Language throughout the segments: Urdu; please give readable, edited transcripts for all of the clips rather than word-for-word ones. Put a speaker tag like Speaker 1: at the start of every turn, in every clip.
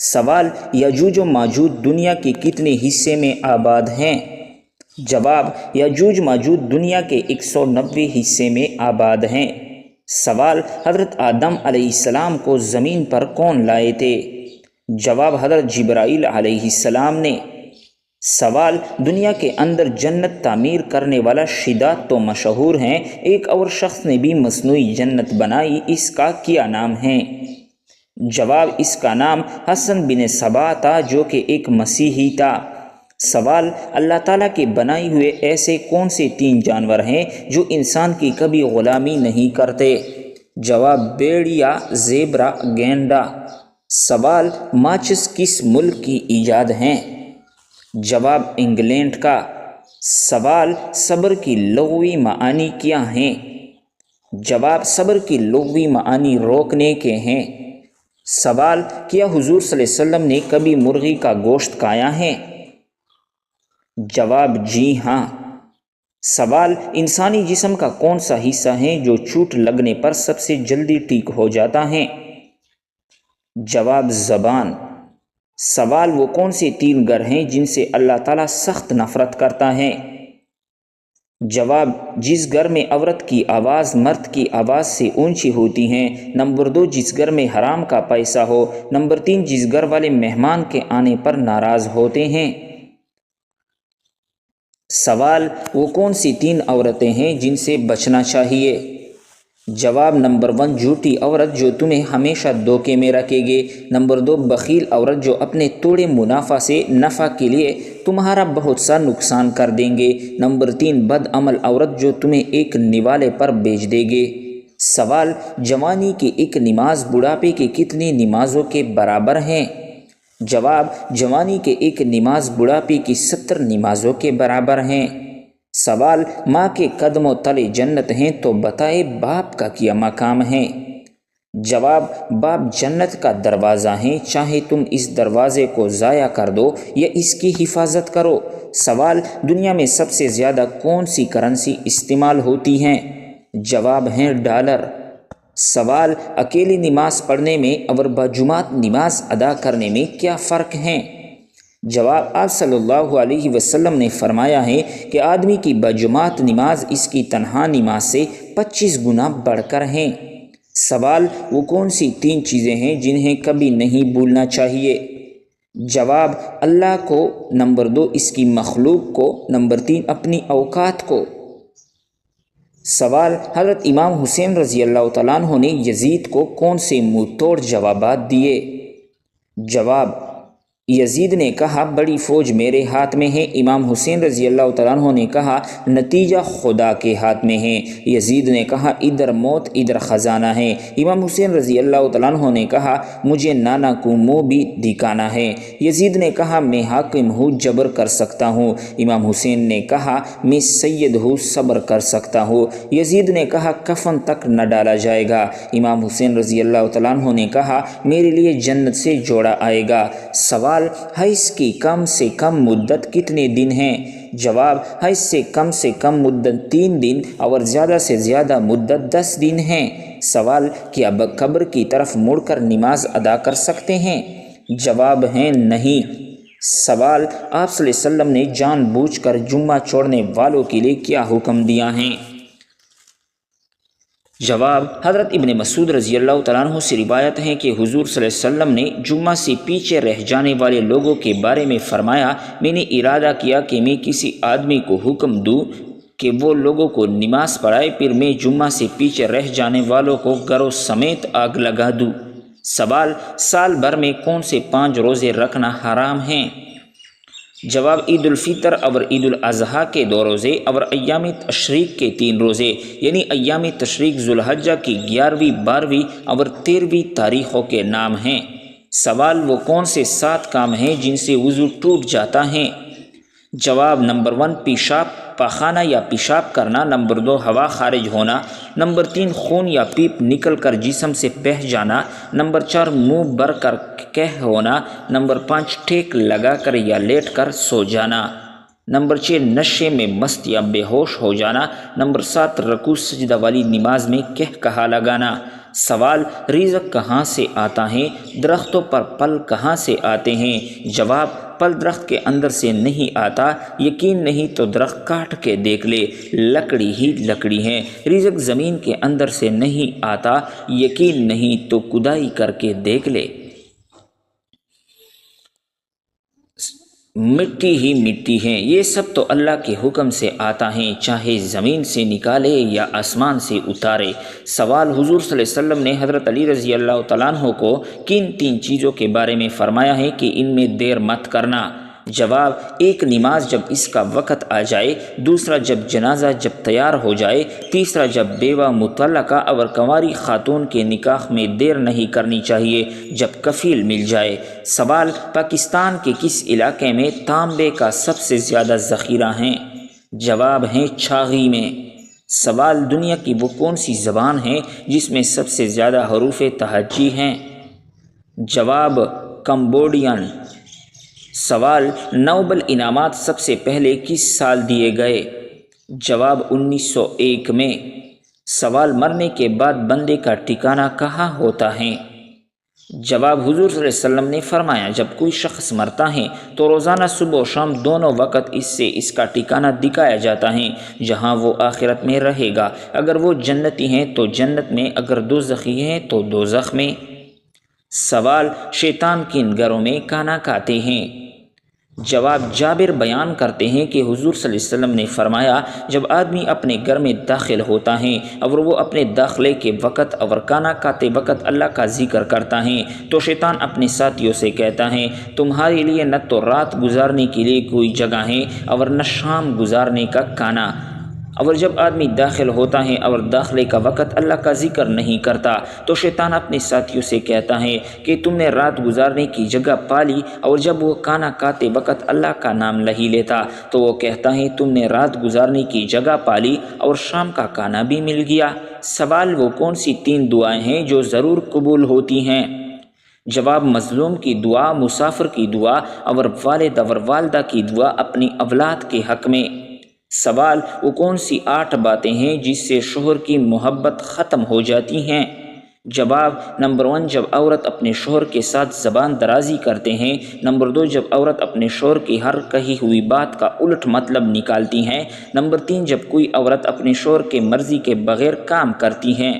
Speaker 1: سوال: یاجوج و ماجوج دنیا کے کتنے حصے میں آباد ہیں؟ جواب: یاجوج ماجوج دنیا کے 190 حصے میں آباد ہیں۔ سوال: حضرت آدم علیہ السلام کو زمین پر کون لائے تھے؟ جواب: حضرت جبرائیل علیہ السلام نے۔ سوال: دنیا کے اندر جنت تعمیر کرنے والا شداد تو مشہور ہیں، ایک اور شخص نے بھی مصنوعی جنت بنائی، اس کا کیا نام ہے؟ جواب: اس کا نام حسن بن صبا تھا جو کہ ایک مسیحی تھا۔ سوال: اللہ تعالیٰ کے بنائے ہوئے ایسے کون سے 3 جانور ہیں جو انسان کی کبھی غلامی نہیں کرتے؟ جواب: بھیڑیا، زیبرا، گینڈا۔ سوال: ماچس کس ملک کی ایجاد ہیں؟ جواب: انگلینڈ کا۔ سوال: صبر کی لغوی معانی کیا ہیں؟ جواب: صبر کی لغوی معانی روکنے کے ہیں۔ سوال: کیا حضور صلی اللہ علیہ وسلم نے کبھی مرغی کا گوشت کھایا ہے؟ جواب: جی ہاں۔ سوال: انسانی جسم کا کون سا حصہ ہے جو چوٹ لگنے پر سب سے جلدی ٹھیک ہو جاتا ہے؟ جواب: زبان۔ سوال: وہ کون سے 3 گر ہیں جن سے اللہ تعالیٰ سخت نفرت کرتا ہے؟ جواب: جس گھر میں عورت کی آواز مرد کی آواز سے اونچی ہوتی ہے، نمبر 2 جس گھر میں حرام کا پیسہ ہو، نمبر 3 جس گھر والے مہمان کے آنے پر ناراض ہوتے ہیں۔ سوال: وہ کون سی 3 عورتیں ہیں جن سے بچنا چاہیے؟ جواب: نمبر 1 جھوٹی عورت جو تمہیں ہمیشہ دھوکے میں رکھے گی، نمبر 2 بخیل عورت جو اپنے تھوڑے منافع سے نفع کے لیے تمہارا بہت سا نقصان کر دیں گے، نمبر 3 بد عمل عورت جو تمہیں ایک نوالے پر بیچ دے گے۔ سوال: جوانی کی ایک نماز بڑھاپے کی کتنی نمازوں کے برابر ہیں؟ جواب: جوانی کے ایک نماز بڑھاپے کی 70 نمازوں کے برابر ہیں۔ سوال: ماں کے قدموں تلے جنت ہیں تو بتائے باپ کا کیا مقام ہے؟ جواب: باپ جنت کا دروازہ ہیں، چاہے تم اس دروازے کو ضائع کر دو یا اس کی حفاظت کرو۔ سوال: دنیا میں سب سے زیادہ کون سی کرنسی استعمال ہوتی ہیں؟ جواب ہے ڈالر۔ سوال: اکیلی نماز پڑھنے میں اور باجماعت نماز ادا کرنے میں کیا فرق ہے؟ جواب: آپ صلی اللہ علیہ وسلم نے فرمایا ہے کہ آدمی کی باجماعت نماز اس کی تنہا نماز سے 25 گنا بڑھ کر ہیں۔ سوال: وہ کون سی 3 چیزیں ہیں جنہیں کبھی نہیں بھولنا چاہیے؟ جواب: اللہ کو، نمبر 2 اس کی مخلوق کو، نمبر 3 اپنی اوقات کو۔ سوال: حضرت امام حسین رضی اللہ تعالیٰ عنہ نے یزید کو کون سے منہ توڑ جوابات دیے؟ جواب: یزید نے کہا بڑی فوج میرے ہاتھ میں ہے، امام حسین رضی اللہ تعالیٰ عنہ نے کہا نتیجہ خدا کے ہاتھ میں ہے، یزید نے کہا ادھر موت ادھر خزانہ ہے، امام حسین رضی اللہ تعالیٰ عنہ نے کہا مجھے نانا کو منہ بھی دکھانا ہے، یزید نے کہا میں حاکم ہوں جبر کر سکتا ہوں، امام حسین نے کہا میں سید ہوں صبر کر سکتا ہوں، یزید نے کہا کفن تک نہ ڈالا جائے گا، امام حسین رضی اللہ تعالیٰ عنہ نے کہا میرے لیے جنت سے جوڑا آئے گا۔ سوال: حیض کی کم سے کم مدت کتنے دن ہیں؟ جواب: حیض سے کم مدت 3 دن اور زیادہ سے زیادہ مدت 10 دن ہیں۔ سوال: کیا قبر کی طرف مڑ کر نماز ادا کر سکتے ہیں؟ جواب ہے نہیں۔ سوال: آپ صلی اللہ علیہ وسلم نے جان بوجھ کر جمعہ چھوڑنے والوں کے لیے کیا حکم دیا ہے؟ جواب: حضرت ابن مسعود رضی اللہ تعالیٰ عنہ سے روایت ہے کہ حضور صلی اللہ علیہ وسلم نے جمعہ سے پیچھے رہ جانے والے لوگوں کے بارے میں فرمایا میں نے ارادہ کیا کہ میں کسی آدمی کو حکم دوں کہ وہ لوگوں کو نماز پڑھائے، پھر میں جمعہ سے پیچھے رہ جانے والوں کو گھروں سمیت آگ لگا دوں۔ سوال: سال بھر میں کون سے 5 روزے رکھنا حرام ہیں؟ جواب: عید الفطر اور عید الاضحیٰ کے 2 روزے اور ایام تشریق کے 3 روزے، یعنی ایام تشریق ذوالحجہ کی 11ویں، 12ویں اور 13ویں تاریخوں کے نام ہیں۔ سوال: وہ کون سے 7 کام ہیں جن سے وضو ٹوٹ جاتا ہے؟ جواب: نمبر 1 پیشاب پاخانہ یا پیشاب کرنا، نمبر 2 ہوا خارج ہونا، نمبر 3 خون یا پیپ نکل کر جسم سے بہہ جانا، نمبر 4 منہ بھر کر کہہ ہونا، نمبر 5 ٹھیک لگا کر یا لیٹ کر سو جانا، نمبر 6 نشے میں مست یا بے ہوش ہو جانا، نمبر 7 رکوع سجدہ والی نماز میں کہا لگانا، سوال رزق کہاں سے آتا ہے؟ درختوں پر پھل کہاں سے آتے ہیں؟ جواب پھل درخت کے اندر سے نہیں آتا، یقین نہیں تو درخت کاٹ کے دیکھ لے، لکڑی ہی لکڑی ہے۔ رزق زمین کے اندر سے نہیں آتا، یقین نہیں تو کھدائی کر کے دیکھ لے، مٹی ہی مٹی ہے۔ یہ سب تو اللہ کے حکم سے آتا ہے، چاہے زمین سے نکالے یا آسمان سے اتارے۔ سوال حضور صلی اللہ علیہ وسلم نے حضرت علی رضی اللہ تعالیٰ عنہ کو کن 3 چیزوں کے بارے میں فرمایا ہے کہ ان میں دیر مت کرنا؟ جواب ایک نماز جب اس کا وقت آ جائے، دوسرا جب جنازہ جب تیار ہو جائے، تیسرا جب بیوہ مطلقہ اور کنواری خاتون کے نکاح میں دیر نہیں کرنی چاہیے جب کفیل مل جائے۔ سوال پاکستان کے کس علاقے میں تانبے کا سب سے زیادہ ذخیرہ ہے؟ جواب ہے چھاغی میں۔ سوال دنیا کی وہ کون سی زبان ہے جس میں سب سے زیادہ حروف تہجی ہیں؟ جواب کمبوڈین۔ سوال نوبل انعامات سب سے پہلے کس سال دیے گئے؟ جواب 1901 میں۔ سوال مرنے کے بعد بندے کا ٹھکانہ کہاں ہوتا ہے؟ جواب حضور صلی اللہ علیہ وسلم نے فرمایا جب کوئی شخص مرتا ہے تو روزانہ صبح و شام دونوں وقت اس کا ٹھکانہ دکھایا جاتا ہے جہاں وہ آخرت میں رہے گا۔ اگر وہ جنتی ہیں تو جنت میں، اگر دوزخی ہیں تو دوزخ میں۔ سوال شیطان کن گھروں میں کھانا کھاتے ہیں؟ جواب جابر بیان کرتے ہیں کہ حضور صلی اللہ علیہ وسلم نے فرمایا جب آدمی اپنے گھر میں داخل ہوتا ہے اور وہ اپنے داخلے کے وقت اور کھانا کھاتے وقت اللہ کا ذکر کرتا ہے تو شیطان اپنے ساتھیوں سے کہتا ہے تمہارے لیے نہ تو رات گزارنے کے لیے کوئی جگہ ہے اور نہ شام گزارنے کا کھانا۔ اور جب آدمی داخل ہوتا ہے اور داخلے کا وقت اللہ کا ذکر نہیں کرتا تو شیطان اپنے ساتھیوں سے کہتا ہے کہ تم نے رات گزارنے کی جگہ پالی، اور جب وہ کھانا کھاتے وقت اللہ کا نام نہیں لیتا تو وہ کہتا ہے تم نے رات گزارنے کی جگہ پالی اور شام کا کھانا بھی مل گیا۔ سوال وہ کون سی 3 دعائیں ہیں جو ضرور قبول ہوتی ہیں؟ جواب مظلوم کی دعا، مسافر کی دعا اور والد اور والدہ کی دعا اپنی اولاد کے حق میں۔ سوال وہ کون سی 8 باتیں ہیں جس سے شوہر کی محبت ختم ہو جاتی ہیں؟ جواب نمبر 1 جب عورت اپنے شوہر کے ساتھ زبان درازی کرتے ہیں، نمبر 2 جب عورت اپنے شوہر کی ہر کہی ہوئی بات کا الٹ مطلب نکالتی ہیں، نمبر 3 جب کوئی عورت اپنے شوہر کے مرضی کے بغیر کام کرتی ہیں،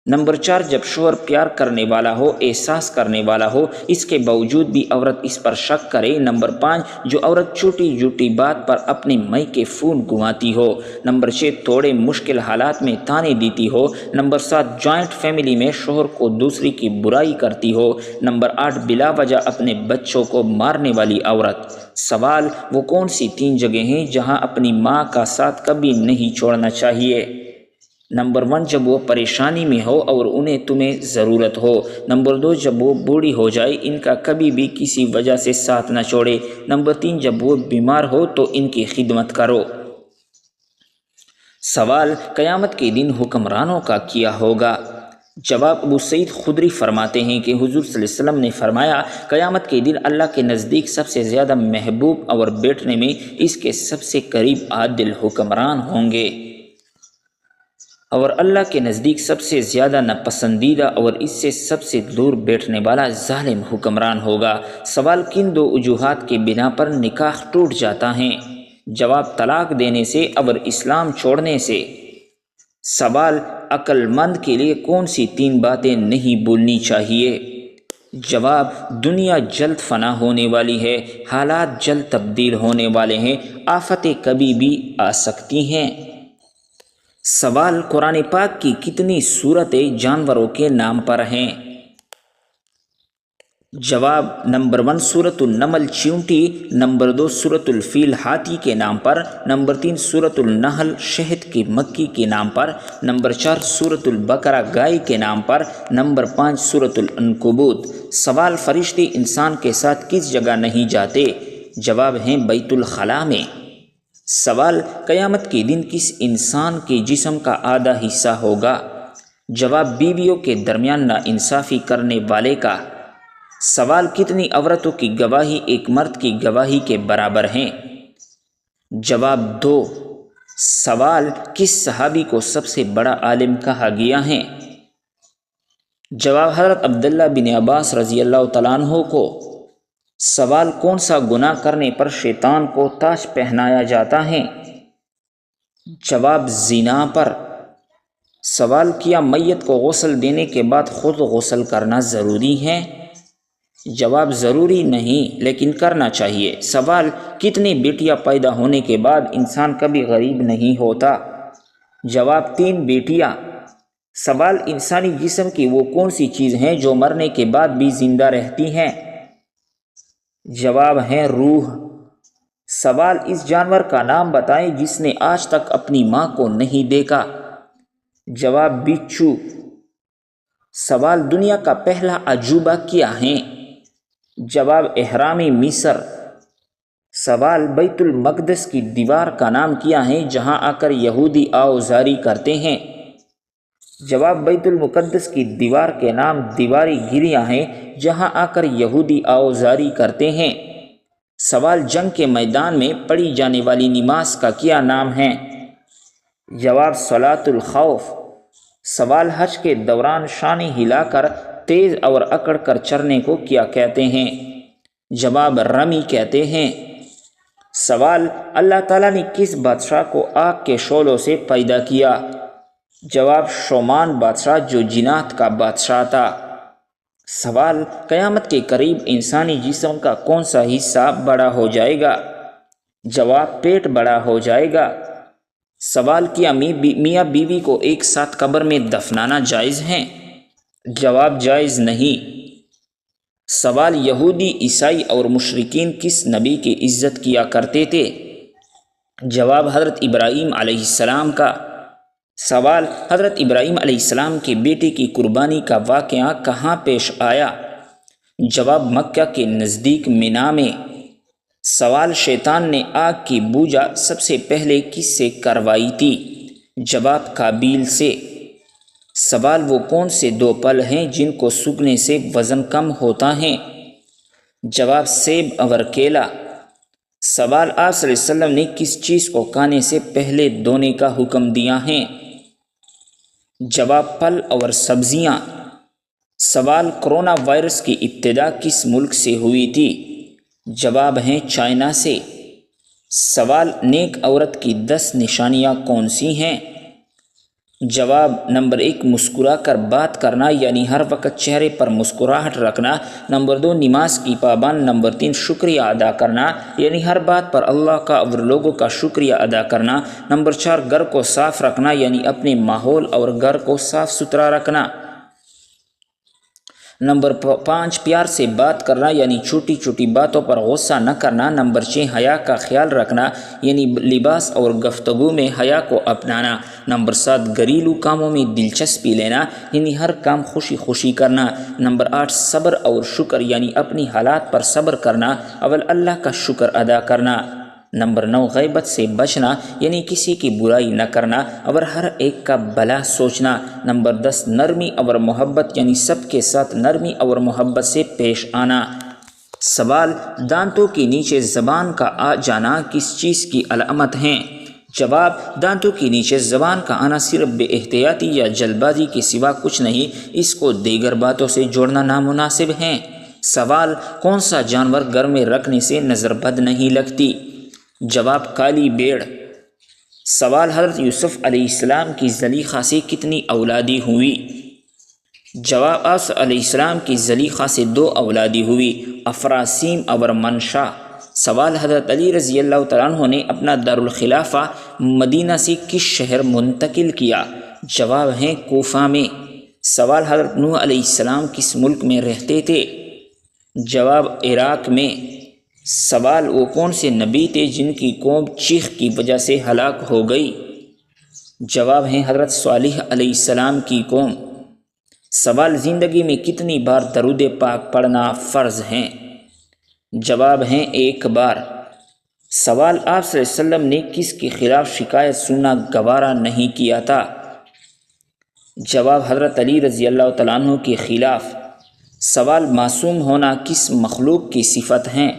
Speaker 1: نمبر 4 جب شوہر پیار کرنے والا ہو، احساس کرنے والا ہو، اس کے باوجود بھی عورت اس پر شک کرے، نمبر 5 جو عورت چھوٹی چھوٹی بات پر اپنے مئی کے فون گنواتی ہو، نمبر 6 تھوڑے مشکل حالات میں تانے دیتی ہو، نمبر 7 جوائنٹ فیملی میں شوہر کو دوسری کی برائی کرتی ہو، نمبر 8 بلا وجہ اپنے بچوں کو مارنے والی عورت۔ سوال وہ کون سی 3 جگہیں ہیں جہاں اپنی ماں کا ساتھ کبھی نہیں چھوڑنا چاہیے؟ نمبر 1 جب وہ پریشانی میں ہو اور انہیں تمہیں ضرورت ہو، نمبر 2 جب وہ بوڑھی ہو جائے ان کا کبھی بھی کسی وجہ سے ساتھ نہ چھوڑے، نمبر 3 جب وہ بیمار ہو تو ان کی خدمت کرو۔ سوال قیامت کے دن حکمرانوں کا کیا ہوگا؟ جواب ابو سعید خدری فرماتے ہیں کہ حضور صلی اللہ علیہ وسلم نے فرمایا قیامت کے دن اللہ کے نزدیک سب سے زیادہ محبوب اور بیٹھنے میں اس کے سب سے قریب عادل حکمران ہوں گے، اور اللہ کے نزدیک سب سے زیادہ ناپسندیدہ اور اس سے سب سے دور بیٹھنے والا ظالم حکمران ہوگا۔ سوال کن 2 وجوہات کے بنا پر نکاح ٹوٹ جاتا ہے؟ جواب طلاق دینے سے اور اسلام چھوڑنے سے۔ سوال عقل مند کے لیے کون سی 3 باتیں نہیں بولنی چاہیے؟ جواب دنیا جلد فنا ہونے والی ہے، حالات جلد تبدیل ہونے والے ہیں، آفتیں کبھی بھی آ سکتی ہیں۔ سوال قرآن پاک کی کتنی سورتیں جانوروں کے نام پر ہیں؟ جواب نمبر 1 سورۃ النمل چیونٹی، نمبر 2 سورۃ الفیل ہاتھی کے نام پر، نمبر 3 سورۃ النحل شہد کی مکھی کے نام پر، نمبر 4 سورۃ البقرہ گائے کے نام پر، نمبر 5 سورۃ العنکبوت۔ سوال فرشتے انسان کے ساتھ کس جگہ نہیں جاتے؟ جواب ہیں بیت الخلاء میں۔ سوال قیامت کے دن کس انسان کے جسم کا آدھا حصہ ہوگا؟ جواب بیویوں کے درمیان ناانصافی کرنے والے کا۔ سوال کتنی عورتوں کی گواہی ایک مرد کی گواہی کے برابر ہیں؟ جواب 2۔ سوال کس صحابی کو سب سے بڑا عالم کہا گیا ہے؟ جواب حضرت عبداللہ بن عباس رضی اللہ تعالیٰ عنہ کو سوال کون سا گناہ کرنے پر شیطان کو تاج پہنایا جاتا ہے؟ جواب زنا پر۔ سوال کیا میت کو غسل دینے کے بعد خود غسل کرنا ضروری ہے؟ جواب ضروری نہیں لیکن کرنا چاہیے۔ سوال کتنی بیٹیاں پیدا ہونے کے بعد انسان کبھی غریب نہیں ہوتا؟ جواب 3 بیٹیاں۔ سوال انسانی جسم کی وہ کون سی چیز ہیں جو مرنے کے بعد بھی زندہ رہتی ہیں؟ جواب ہے روح۔ سوال اس جانور کا نام بتائیں جس نے آج تک اپنی ماں کو نہیں دیکھا۔ جواب بچھو۔ سوال دنیا کا پہلا عجوبہ کیا ہے؟ جواب اہرام مصر۔ سوال بیت المقدس کی دیوار کا نام کیا ہے جہاں آ کر یہودی آوازاری کرتے ہیں؟ جواب بیت المقدس کی دیوار کے نام دیواری گریاں ہیں جہاں آ کر یہودی آوازاری کرتے ہیں۔ سوال جنگ کے میدان میں پڑھی جانے والی نماز کا کیا نام ہے؟ جواب صلاۃ الخوف۔ سوال حج کے دوران شانے ہلا کر تیز اور اکڑ کر چرنے کو کیا کہتے ہیں؟ جواب رمی کہتے ہیں۔ سوال اللہ تعالیٰ نے کس بادشاہ کو آگ کے شعلوں سے پیدا کیا؟ جواب شومان بادشاہ جو جنات کا بادشاہ تھا۔ سوال قیامت کے قریب انسانی جسم کا کون سا حصہ بڑا ہو جائے گا؟ جواب پیٹ بڑا ہو جائے گا۔ سوال کیا میاں بیوی کو ایک ساتھ قبر میں دفنانا جائز ہے؟ جواب جائز نہیں۔ سوال یہودی عیسائی اور مشرکین کس نبی کی عزت کیا کرتے تھے؟ جواب حضرت ابراہیم علیہ السلام کا۔ سوال حضرت ابراہیم علیہ السلام کے بیٹے کی قربانی کا واقعہ کہاں پیش آیا؟ جواب مکہ کے نزدیک مینا میں۔ سوال شیطان نے آگ کی پوجا سب سے پہلے کس سے کروائی تھی؟ جواب قابیل سے۔ سوال وہ کون سے 2 پھل ہیں جن کو سوکھنے سے وزن کم ہوتا ہے؟ جواب سیب اور کیلا۔ سوال آپ صلی اللہ علیہ وسلم نے کس چیز کو کھانے سے پہلے دھونے کا حکم دیا ہے؟ جواب پھل اور سبزیاں۔ سوال کرونا وائرس کی ابتدا کس ملک سے ہوئی تھی؟ جواب ہیں چائنا سے۔ سوال نیک عورت کی 10 نشانیاں کون سی ہیں؟ جواب نمبر 1 مسکرا کر بات کرنا یعنی ہر وقت چہرے پر مسکراہٹ رکھنا۔ نمبر 2 نماز کی پابند۔ نمبر 3 شکریہ ادا کرنا یعنی ہر بات پر اللہ کا اور لوگوں کا شکریہ ادا کرنا۔ نمبر 4 گھر کو صاف رکھنا یعنی اپنے ماحول اور گھر کو صاف ستھرا رکھنا۔ نمبر 5 پیار سے بات کرنا یعنی چھوٹی چھوٹی باتوں پر غصہ نہ کرنا۔ نمبر 6 حیا کا خیال رکھنا یعنی لباس اور گفتگو میں حیا کو اپنانا۔ نمبر 7 گھریلو کاموں میں دلچسپی لینا یعنی ہر کام خوشی خوشی کرنا۔ نمبر 8 صبر اور شکر یعنی اپنی حالات پر صبر کرنا اول اللہ کا شکر ادا کرنا۔ نمبر 9 غیبت سے بچنا یعنی کسی کی برائی نہ کرنا اور ہر ایک کا بھلا سوچنا۔ نمبر 10 نرمی اور محبت یعنی سب کے ساتھ نرمی اور محبت سے پیش آنا۔ سوال دانتوں کے نیچے زبان کا آ جانا کس چیز کی علامت ہے؟ جواب دانتوں کے نیچے زبان کا آنا صرف بے احتیاطی یا جلد بازی کے سوا کچھ نہیں، اس کو دیگر باتوں سے جوڑنا نامناسب ہے۔ سوال کون سا جانور گھر میں رکھنے سے نظر بد نہیں لگتی؟ جواب کالی بھیڑ۔ سوال حضرت یوسف علیہ السلام کی زلیخا سے کتنی اولادی ہوئی؟ جواب آس علیہ السلام کی زلیخا سے 2 اولادی ہوئی، افراسیم اور منشا۔ سوال حضرت علی رضی اللہ تعالیٰ عنہ نے اپنا دارالخلافہ مدینہ سے کس شہر منتقل کیا؟ جواب ہیں کوفہ میں۔ سوال حضرت نوح علیہ السلام کس ملک میں رہتے تھے؟ جواب عراق میں۔ سوال وہ کون سے نبی تھے جن کی قوم چیخ کی وجہ سے ہلاک ہو گئی؟ جواب ہیں حضرت صالح علیہ السلام کی قوم۔ سوال زندگی میں کتنی بار درود پاک پڑھنا فرض ہیں؟ جواب ہیں 1 بار۔ سوال آپ صلی اللہ علیہ وسلم نے کس کے خلاف شکایت سننا گوارا نہیں کیا تھا؟ جواب حضرت علی رضی اللہ تعالیٰ عنہ کے خلاف۔ سوال معصوم ہونا کس مخلوق کی صفت ہیں؟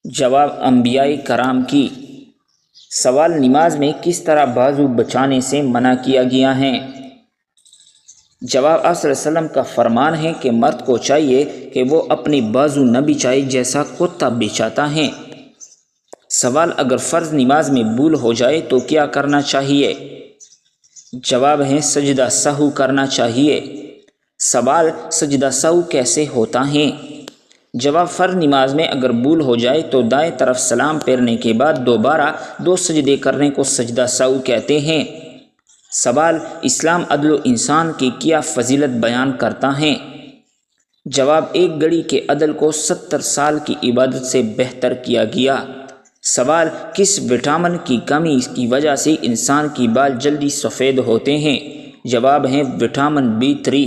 Speaker 1: جواب انبیاء کرام کی۔ سوال نماز میں کس طرح بازو بچانے سے منع کیا گیا ہے؟ جواب آپ صلی اللہ علیہ وسلم کا فرمان ہے کہ مرد کو چاہیے کہ وہ اپنی بازو نہ بچھائے جیسا کتا بچھاتا ہے۔ سوال، اگر فرض نماز میں بھول ہو جائے تو کیا کرنا چاہیے؟ جواب ہے سجدہ سہو کرنا چاہیے۔ سوال، سجدہ سہو کیسے ہوتا ہے؟ جواب، فرض نماز میں اگر بھول ہو جائے تو دائیں طرف سلام پھیرنے کے بعد دوبارہ 2 سجدے کرنے کو سجدہ سہو کہتے ہیں۔ سوال، اسلام عدل و انسان کی کیا فضیلت بیان کرتا ہے؟ جواب، ایک گھڑی کے عدل کو 70 سال کی عبادت سے بہتر کیا گیا۔ سوال، کس وٹامن کی کمی کی وجہ سے انسان کی بال جلدی سفید ہوتے ہیں؟ جواب ہے وٹامن B3۔